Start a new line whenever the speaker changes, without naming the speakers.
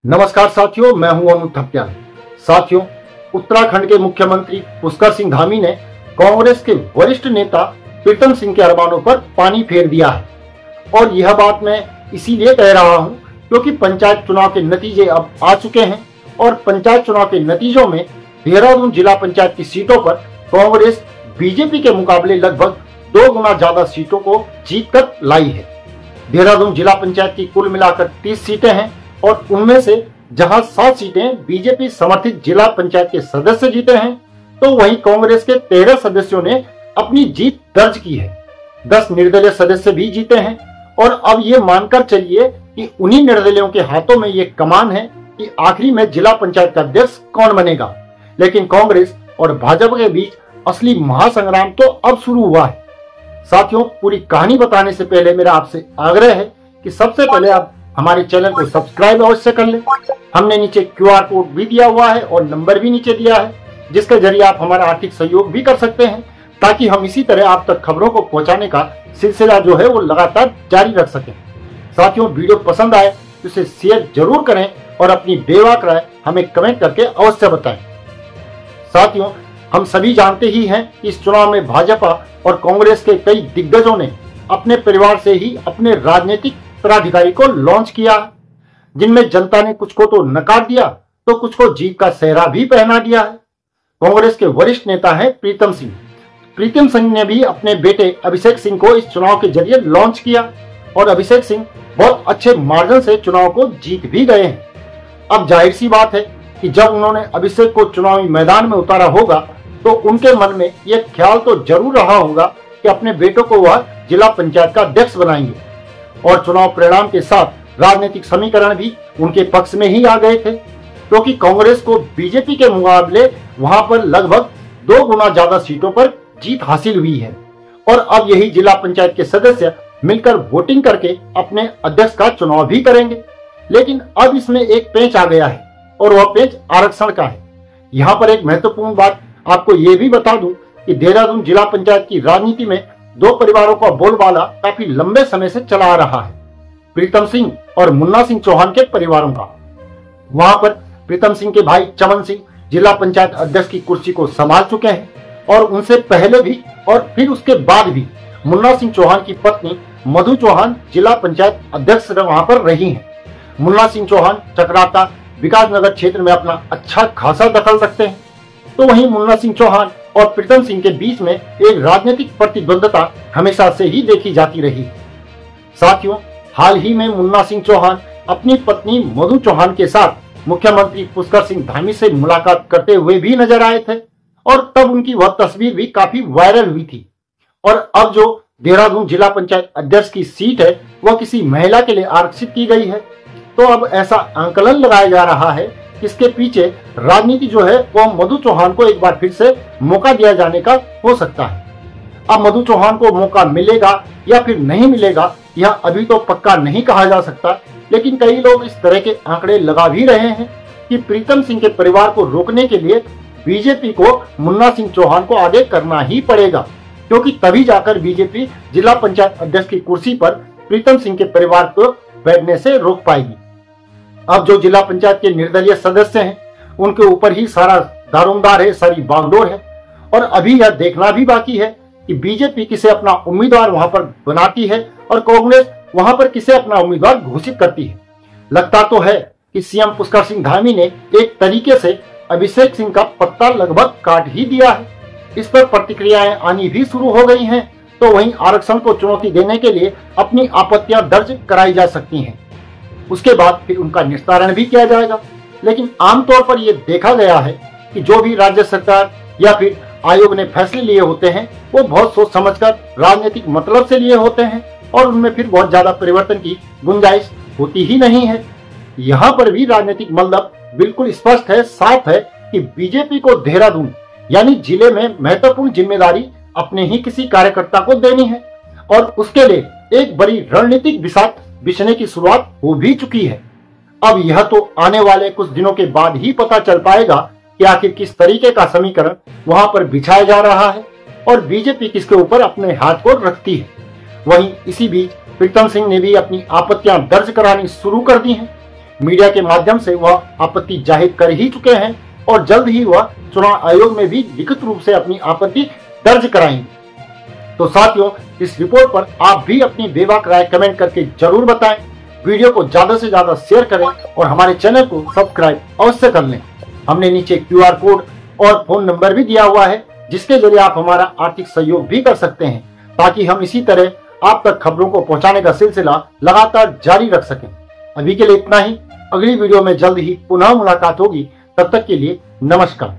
नमस्कार साथियों, मैं हूं अनु थप्याल। साथियों, उत्तराखंड के मुख्यमंत्री पुष्कर सिंह धामी ने कांग्रेस के वरिष्ठ नेता प्रीतम सिंह के अरमानों पर पानी फेर दिया है। और यह बात मैं इसीलिए कह रहा हूं क्योंकि पंचायत चुनाव के नतीजे अब आ चुके हैं और पंचायत चुनाव के नतीजों में देहरादून जिला पंचायत की सीटों पर कांग्रेस बीजेपी के मुकाबले लगभग 2 गुना ज्यादा सीटों को जीत कर लाई है। देहरादून जिला पंचायत की कुल मिलाकर 30 सीटें हैं और उनमें से जहां 7 सीटें बीजेपी समर्थित जिला पंचायत के सदस्य जीते हैं, तो वहीं कांग्रेस के 13 सदस्यों ने अपनी जीत दर्ज की है। 10 निर्दलीय सदस्य भी जीते हैं और अब ये मानकर चलिए कि उन्हीं निर्दलियों के हाथों में ये कमान है कि आखिरी में जिला पंचायत का अध्यक्ष कौन बनेगा। लेकिन कांग्रेस और भाजपा के बीच असली महासंग्राम तो अब शुरू हुआ है। साथियों, पूरी कहानी बताने से पहले मेरा आपसे आग्रह है कि सबसे पहले आप हमारे चैनल को सब्सक्राइब अवश्य कर लें। हमने नीचे QR कोड भी दिया हुआ है और नंबर भी नीचे दिया है, जिसके जरिए आप हमारा आर्थिक सहयोग भी कर सकते हैं, ताकि हम इसी तरह आप तक खबरों को पहुंचाने का सिलसिला जो है वो लगातार जारी रख सकें। साथियों, वीडियो पसंद आए तो इसे शेयर जरूर करें और अपनी बेबाक राय हमें कमेंट करके अवश्य बताएं। साथियों, हम सभी जानते ही हैं कि इस चुनाव में भाजपा और कांग्रेस के कई दिग्गजों ने अपने परिवार से ही अपने राजनीतिक उत्तराधिकारी को लॉन्च किया, जिनमें जनता ने कुछ को तो नकार दिया तो कुछ को जीत का सेहरा भी पहना दिया है। कांग्रेस के वरिष्ठ नेता हैं प्रीतम सिंह। प्रीतम सिंह ने भी अपने बेटे अभिषेक सिंह को इस चुनाव के जरिए लॉन्च किया और अभिषेक सिंह बहुत अच्छे मार्जिन से चुनाव को जीत भी गए हैं। अब जाहिर सी बात है कि जब उन्होंने अभिषेक को चुनावी मैदान में उतारा होगा तो उनके मन में यह ख्याल तो जरूर रहा होगा कि अपने बेटों को वह जिला पंचायत का अध्यक्ष बनाएंगे। और चुनाव परिणाम के साथ राजनीतिक समीकरण भी उनके पक्ष में ही आ गए थे, क्योंकि कांग्रेस को बीजेपी के मुकाबले वहां पर लगभग 2 गुना ज्यादा सीटों पर जीत हासिल हुई है। और अब यही जिला पंचायत के सदस्य मिलकर वोटिंग करके अपने अध्यक्ष का चुनाव भी करेंगे। लेकिन अब इसमें एक पेंच आ गया है और वह पेंच आरक्षण का है। यहाँ पर एक महत्वपूर्ण बात आपको ये भी बता दूं कि देहरादून जिला पंचायत की राजनीति में 2 परिवारों का बोलबाला काफी लंबे समय से चला आ रहा है, प्रीतम सिंह और मुन्ना सिंह चौहान के परिवारों का। वहां पर प्रीतम सिंह के भाई चमन सिंह जिला पंचायत अध्यक्ष की कुर्सी को संभाल चुके हैं और उनसे पहले भी और फिर उसके बाद भी मुन्ना सिंह चौहान की पत्नी मधु चौहान जिला पंचायत अध्यक्ष वहां पर रही हैं। मुन्ना सिंह चौहान चक्राता विकासनगर क्षेत्र में अपना अच्छा खासा दखल रखते हैं, तो वहीं मुन्ना सिंह चौहान और प्रीतम सिंह के बीच में एक राजनीतिक प्रतिद्वंदता हमेशा से ही देखी जाती रही। साथियों, हाल ही में मुन्ना सिंह चौहान अपनी पत्नी मधु चौहान के साथ मुख्यमंत्री पुष्कर सिंह धामी से मुलाकात करते हुए भी नजर आए थे और तब उनकी वह तस्वीर भी काफी वायरल हुई थी। और अब जो देहरादून जिला पंचायत अध्यक्ष की सीट है वह किसी महिला के लिए आरक्षित की गई है, तो अब ऐसा आंकलन लगाया जा रहा है इसके पीछे राजनीति जो है वह मधु चौहान को एक बार फिर से मौका दिया जाने का हो सकता है। अब मधु चौहान को मौका मिलेगा या फिर नहीं मिलेगा यह अभी तो पक्का नहीं कहा जा सकता, लेकिन कई लोग इस तरह के आंकड़े लगा भी रहे हैं कि प्रीतम सिंह के परिवार को रोकने के लिए बीजेपी को मुन्ना सिंह चौहान को आगे करना ही पड़ेगा, क्योंकि तभी जाकर बीजेपी जिला पंचायत अध्यक्ष की कुर्सी पर प्रीतम सिंह के परिवार को बैठने से रोक पाएगी। अब जो जिला पंचायत के निर्दलीय सदस्य हैं उनके ऊपर ही सारा दारोमदार है, सारी बागडोर है। और अभी यह देखना भी बाकी है कि बीजेपी किसे अपना उम्मीदवार वहां पर बनाती है और कांग्रेस वहां पर किसे अपना उम्मीदवार घोषित करती है। लगता तो है कि सीएम पुष्कर सिंह धामी ने एक तरीके से अभिषेक सिंह का पत्ता लगभग काट ही दिया है। इस पर प्रतिक्रियाएं आनी भी शुरू हो गई हैं, तो वहीं आरक्षण को चुनौती देने के लिए अपनी आपत्तियां दर्ज कराई जा सकती हैं। उसके बाद फिर उनका निस्तारण भी किया जाएगा। लेकिन आमतौर पर यह देखा गया है कि जो भी राज्य सरकार या फिर आयोग ने फैसले लिए होते हैं वो बहुत सोच समझकर राजनीतिक मतलब से लिए होते हैं और उनमें फिर बहुत ज्यादा परिवर्तन की गुंजाइश होती ही नहीं है। यहाँ पर भी राजनीतिक मतलब बिल्कुल स्पष्ट है, साफ है कि बीजेपी को देहरादून यानी जिले में महत्वपूर्ण जिम्मेदारी अपने ही किसी कार्यकर्ता को देनी है और उसके लिए एक बड़ी रणनीतिक बिसात बिछने की शुरुआत हो भी चुकी है। अब यह तो आने वाले कुछ दिनों के बाद ही पता चल पाएगा कि आखिर किस तरीके का समीकरण वहां पर बिछाया जा रहा है और बीजेपी किसके ऊपर अपने हाथ को रखती है। वहीं इसी बीच प्रीतम सिंह ने भी अपनी आपत्तियां दर्ज करानी शुरू कर दी हैं। मीडिया के माध्यम से वह आपत्ति जाहिर कर ही चुके हैं और जल्द ही वह चुनाव आयोग में भी लिखित रूप से अपनी आपत्ति दर्ज कराएंगे। तो साथियों, इस रिपोर्ट पर आप भी अपनी बेबाक राय कमेंट करके जरूर बताएं। वीडियो को ज्यादा से ज्यादा शेयर करें और हमारे चैनल को सब्सक्राइब अवश्य कर लें। हमने नीचे QR कोड और फोन नंबर भी दिया हुआ है, जिसके जरिए आप हमारा आर्थिक सहयोग भी कर सकते हैं, ताकि हम इसी तरह आप तक खबरों को पहुंचाने का सिलसिला लगातार जारी रख सकें। अभी के लिए इतना ही। अगली वीडियो में जल्द ही पुनः मुलाकात होगी। तब तक के लिए नमस्कार।